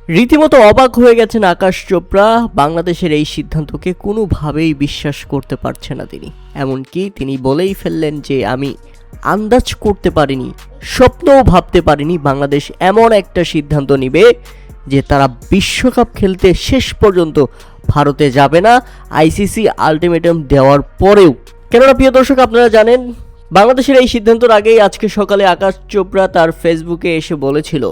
রীতিমতো অবাক হয়ে গেছেন আকাশ চোপড়া। বাংলাদেশের এই সিদ্ধান্তকে কোনোভাবেই বিশ্বাস করতে পারছে না তিনি। এমনকি তিনি বলেই ফেললেন যে আমি আন্দাজ করতে পারিনি, স্বপ্নও ভাবতে পারিনি বাংলাদেশ এমন একটা সিদ্ধান্ত নেবে যে তারা বিশ্বকাপ খেলতে শেষ পর্যন্ত ভারতে যাবে না, আইসিসি আলটিমেটাম দেওয়ার পরেও। কেননা প্রিয় দর্শক, আপনারা জানেন বাংলাদেশের এই সিদ্ধান্তের আগেই আজকে সকালে আকাশ চোপড়া তার ফেসবুকে এসে বলেছিল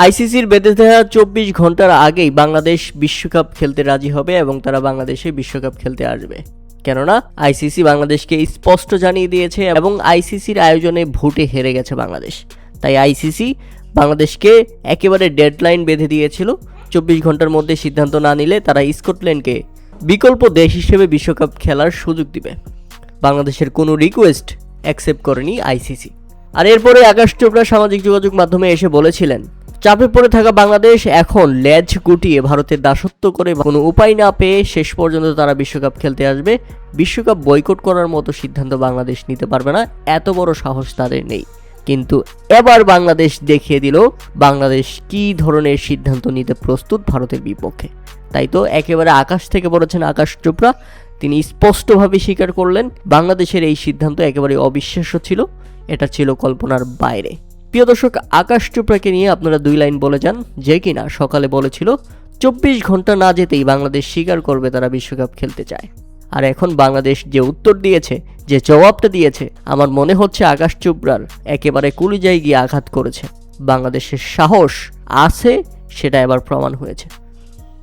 আইসিসির বেঁধে দেওয়া 24 ঘন্টার আগেই বাংলাদেশ বিশ্বকাপ খেলতে রাজি হবে এবং তারা বাংলাদেশে বিশ্বকাপ খেলতে আসবে। কেননা আইসিসি বাংলাদেশকে স্পষ্ট জানিয়ে দিয়েছে এবং আইসিসির আয়োজনে ভোটে হেরে গেছে বাংলাদেশ। তাই আইসিসি বাংলাদেশকে একেবারে ডেডলাইন বেঁধে দিয়েছিল, 24 ঘন্টার মধ্যে সিদ্ধান্ত না নিলে তারা স্কটল্যান্ডকে বিকল্প দেশ হিসেবে বিশ্বকাপ খেলার সুযোগ দিবে। বাংলাদেশের কোনো রিকোয়েস্ট অ্যাকসেপ্ট করেনি আইসিসি। আর এরপরে আকাশ চোপড়া সামাজিক যোগাযোগ মাধ্যমে এসে বলেছিলেন, চাপে পড়ে থাকা বাংলাদেশ এখন লেজ গুটিয়ে ভারতের দাসত্ব করে কোনো উপায় না পেয়ে শেষ পর্যন্ত তারা বিশ্বকাপ খেলতে আসবে। বিশ্বকাপ বয়কট করার মতো সিদ্ধান্ত বাংলাদেশ নিতে পারবে না, এত বড় সাহস তাদের নেই। কিন্তু এবার বাংলাদেশ দেখিয়ে দিল বাংলাদেশ কী ধরনের সিদ্ধান্ত নিতে প্রস্তুত ভারতের বিপক্ষে। তাই তো একেবারে আকাশ থেকে বলেছেন আকাশ চোপড়া। তিনি স্পষ্টভাবে স্বীকার করলেন বাংলাদেশের এই সিদ্ধান্ত একেবারে অবিশ্বাস্য ছিল, এটা ছিল কল্পনার বাইরে। প্রিয় দর্শক, আকাশ চোপড়াকে নিয়ে আপনারা 2 লাইন বলে যান, যে কিনা সকালে বলেছিল 24 ঘন্টা না যেতেই বাংলাদেশ স্বীকার করবে তারা বিশ্বকাপ খেলতে চায়। আর এখন বাংলাদেশ যে উত্তর দিয়েছে, যে জবাবটা দিয়েছে, আমার মনে হচ্ছে আকাশ চোপড়ার একেবারে কলিজায় গিয়ে আঘাত করেছে। বাংলাদেশের সাহস আছে, সেটা এবার প্রমাণ হয়েছে।